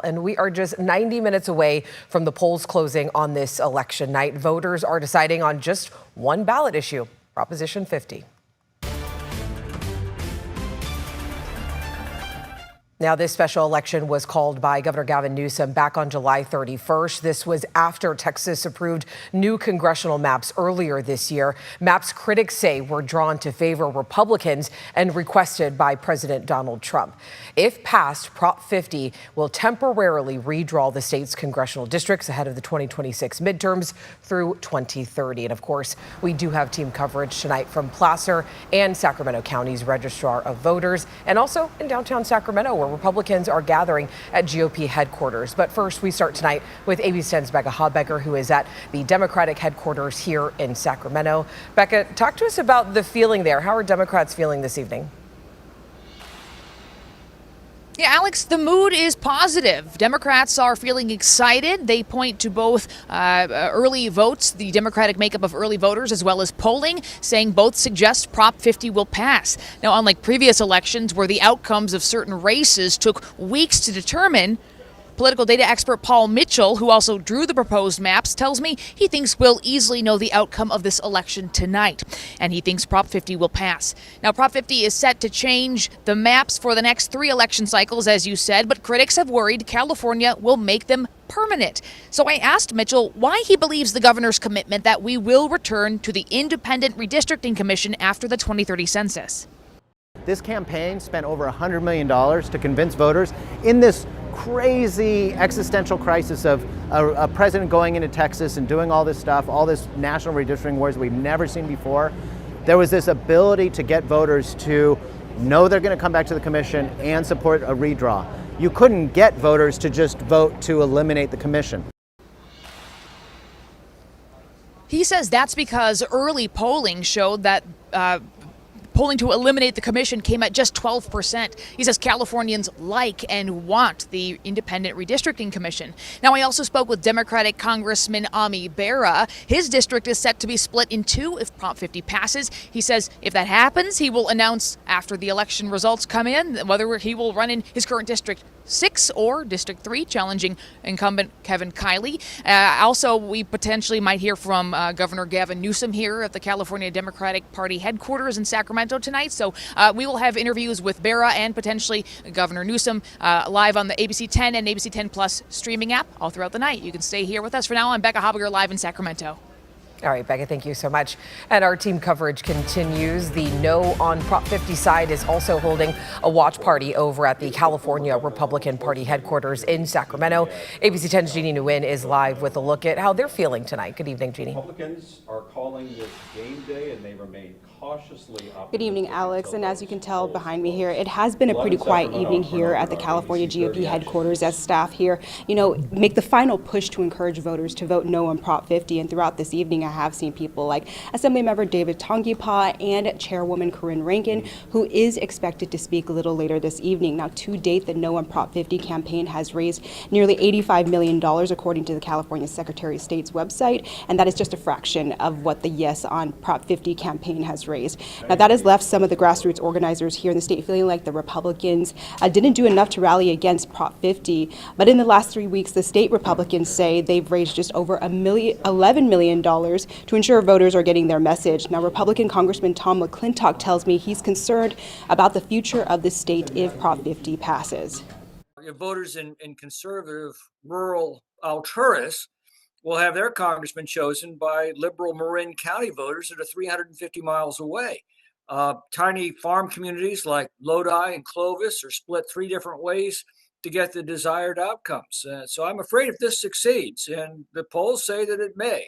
And we are just 90 minutes away from the polls closing on this election night. Voters are deciding on just one ballot issue, Proposition 50. Now, this special election was called by Governor Gavin Newsom back on July 31st. This was after Texas approved new congressional maps earlier this year. Maps critics say were drawn to favor Republicans and requested by President Donald Trump. If passed, Prop 50 will temporarily redraw the state's congressional districts ahead of the 2026 midterms through 2030. And of course, we do have team coverage tonight from Placer and Sacramento County's Registrar of Voters, and also in downtown Sacramento, where Republicans are gathering at GOP headquarters. But first, we start tonight with ABC 10's Becca Habegger, who is at the Democratic headquarters here in Sacramento. Becca, talk to us about the feeling there. How are Democrats feeling this evening? Yeah, Alex, the mood is positive. Democrats are feeling excited. They point to both early votes, the Democratic makeup of early voters, as well as polling, saying both suggest Prop 50 will pass. Now, unlike previous elections where the outcomes of certain races took weeks to determine, political data expert Paul Mitchell, who also drew the proposed maps, tells me he thinks we'll easily know the outcome of this election tonight. And he thinks Prop 50 will pass. Now, Prop 50 is set to change the maps for the next 3 election cycles, as you said, but critics have worried California will make them permanent. So I asked Mitchell why he believes the governor's commitment that we will return to the independent redistricting commission after the 2030 census. This campaign spent over $100 million to convince voters in this crazy existential crisis of a president going into Texas and doing all this stuff, all this national redistricting wars we've never seen before. There was this ability to get voters to know they're going to come back to the commission and support a redraw. You couldn't get voters to just vote to eliminate the commission. He says that's because early polling showed that polling to eliminate the commission came at just 12%. He says Californians like and want the independent redistricting commission. Now, I also spoke with Democratic Congressman Ami Bera. His district is set to be split in 2 if Prop 50 passes. He says if that happens, he will announce after the election results come in whether he will run in his current District 6 or District 3, challenging incumbent Kevin Kiley. Also, we potentially might hear from Governor Gavin Newsom here at the California Democratic Party headquarters in Sacramento tonight. So we will have interviews with Bera and potentially Governor Newsom live on the ABC 10 and ABC 10 Plus streaming app all throughout the night. You can stay here with us. For now, I'm Becca Habegger live in Sacramento. All right, Becca, thank you so much. And our team coverage continues. The No on Prop 50 side is also holding a watch party over at the California Republican Party headquarters in Sacramento. ABC 10's Jeannie Nguyen is live with a look at how they're feeling tonight. Good evening, Jeannie. Republicans are calling this game day, and they remain cautiously optimistic. Good evening, Alex. And as you can tell behind me here, it has been a pretty quiet evening here at the California GOP headquarters as staff here, make the final push to encourage voters to vote no on Prop 50. And throughout this evening, I have seen people like Assemblymember David Tongipa and Chairwoman Corinne Rankin, who is expected to speak a little later this evening. Now, to date, the No on Prop 50 campaign has raised nearly $85 million, according to the California Secretary of State's website, and that is just a fraction of what the Yes on Prop 50 campaign has raised. Now, that has left some of the grassroots organizers here in the state feeling like the Republicans didn't do enough to rally against Prop 50, but in the last 3 weeks, the state Republicans say they've raised just over $11 million to ensure voters are getting their message. Now, Republican Congressman Tom McClintock tells me he's concerned about the future of the state if Prop 50 passes. Voters in conservative rural Alturas will have their congressman chosen by liberal Marin County voters that are 350 miles away. Tiny farm communities like Lodi and Clovis are split 3 different ways to get the desired outcomes. So I'm afraid if this succeeds, and the polls say that it may,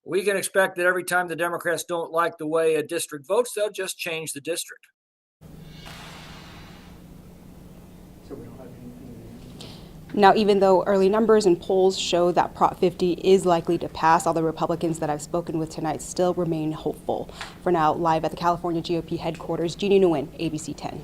we can expect that every time the Democrats don't like the way a district votes, they'll just change the district. Now, even though early numbers and polls show that Prop 50 is likely to pass, all the Republicans that I've spoken with tonight still remain hopeful. For now, live at the California GOP headquarters, Jeannie Nguyen, ABC 10.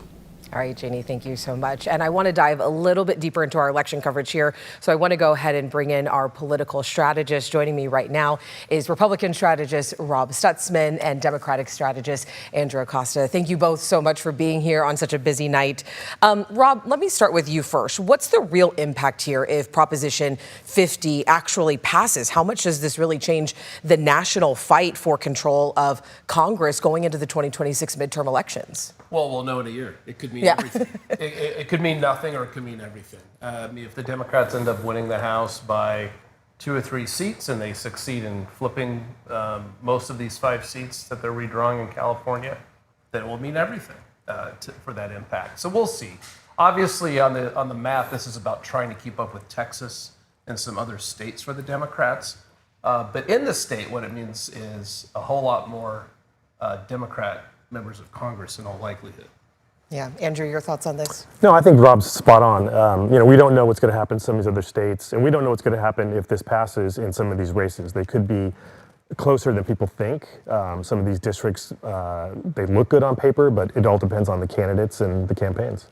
All right, Janie, thank you so much. And I want to dive a little bit deeper into our election coverage here. So I want to go ahead and bring in our political strategist. Joining me right now is Republican strategist Rob Stutzman and Democratic strategist Andrew Acosta. Thank you both so much for being here on such a busy night. Rob, let me start with you first. What's the real impact here if Proposition 50 actually passes? How much does this really change the national fight for control of Congress going into the 2026 midterm elections? Well, we'll know in a year. It could mean everything. It could mean nothing or it could mean everything. I mean, if the Democrats end up winning the House by 2 or 3 seats and they succeed in flipping most of these 5 seats that they're redrawing in California, then it will mean everything for that impact. So we'll see. Obviously, on the map, this is about trying to keep up with Texas and some other states for the Democrats. But in the state, what it means is a whole lot more Democrat members of Congress in all likelihood. Yeah. Andrew, your thoughts on this? No, I think Rob's spot on. We don't know what's going to happen in some of these other states, and we don't know what's going to happen if this passes in some of these races. They could be closer than people think. Some of these districts, they look good on paper, but it all depends on the candidates and the campaigns.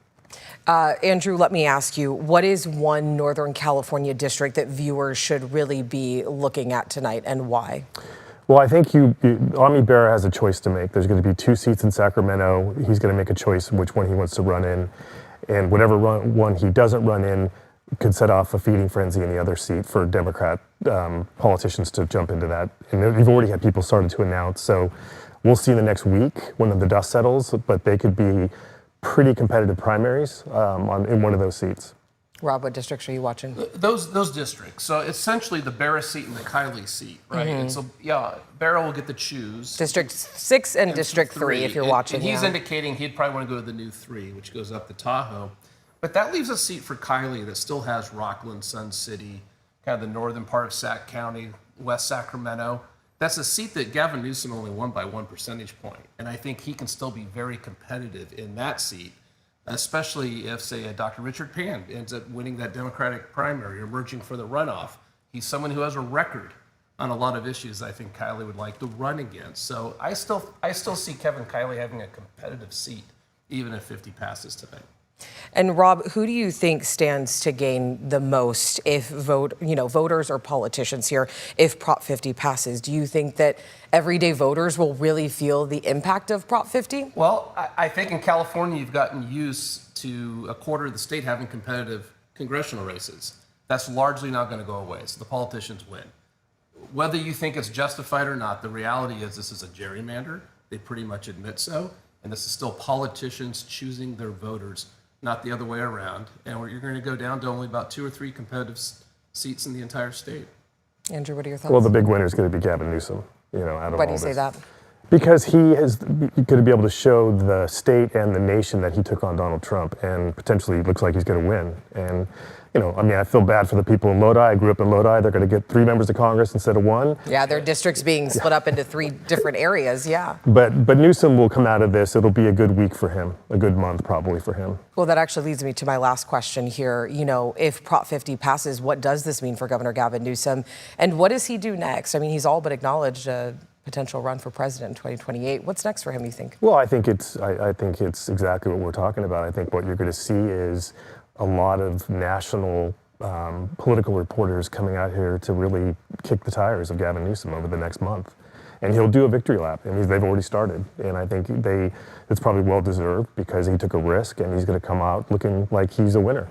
Andrew, let me ask you, what is one Northern California district that viewers should really be looking at tonight, and why? Well, I think Ami Bera has a choice to make. There's going to be 2 seats in Sacramento. He's going to make a choice which one he wants to run in. And whatever one he doesn't run in could set off a feeding frenzy in the other seat for Democrat politicians to jump into that. And we've already had people started to announce. So we'll see in the next week when the dust settles, but they could be pretty competitive primaries in one of those seats. Rob, what districts are you watching? Those districts. So essentially the Bera seat and the Kiley seat, right? And so, yeah, Bera will get to choose. District 6 and District 3, if you're watching. And he's indicating he'd probably want to go to the new 3, which goes up to Tahoe. But that leaves a seat for Kiley that still has Rockland, Sun City, kind of the northern part of Sac County, West Sacramento. That's a seat that Gavin Newsom only won by 1 percentage point. And I think he can still be very competitive in that seat, especially if, say, Dr. Richard Pan ends up winning that Democratic primary or emerging for the runoff. He's someone who has a record on a lot of issues I think Kiley would like to run against. So I still see Kevin Kiley having a competitive seat, even if 50 passes tonight. And Rob, who do you think stands to gain the most if voters or politicians here, if Prop 50 passes? Do you think that everyday voters will really feel the impact of Prop 50? Well, I think in California, you've gotten used to a quarter of the state having competitive congressional races. That's largely not going to go away, so the politicians win. Whether you think it's justified or not, the reality is this is a gerrymander. They pretty much admit so. And this is still politicians choosing their voters, not the other way around. And you're going to go down to only about 2 or 3 competitive seats in the entire state. Andrew, what are your thoughts? Well, the big winner is going to be Gavin Newsom. Out of all this. Why do you say that? Because he is going to be able to show the state and the nation that he took on Donald Trump, and potentially looks like he's going to win. And I feel bad for the people in Lodi. I grew up in Lodi. They're going to get 3 members of Congress instead of 1. Yeah, their districts being split up into 3 different areas. Yeah. But Newsom will come out of this. It'll be a good week for him, a good month probably for him. Well, that actually leads me to my last question here. If Prop 50 passes, what does this mean for Governor Gavin Newsom, and what does he do next? I mean, he's all but acknowledged a potential run for president in 2028. What's next for him, you think? Well, I think it's exactly what we're talking about. I think what you're going to see is a lot of national political reporters coming out here to really kick the tires of Gavin Newsom over the next month. And he'll do a victory lap, and they've already started. And I think it's probably well-deserved because he took a risk, and he's going to come out looking like he's a winner.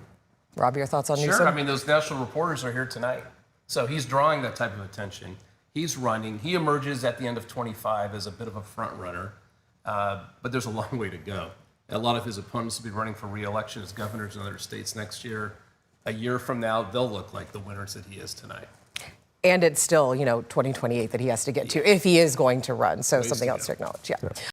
Rob, your thoughts on Newsom? Newsom? Sure. I mean, those national reporters are here tonight. So he's drawing that type of attention. He's running. He emerges at the end of 25 as a bit of a front runner, but there's a long way to go. A lot of his opponents will be running for re-election as governors in other states next year. A year from now, they'll look like the winners that he is tonight. And it's still, 2028 that he has to get to if he is going to run. So something else to acknowledge. Yeah.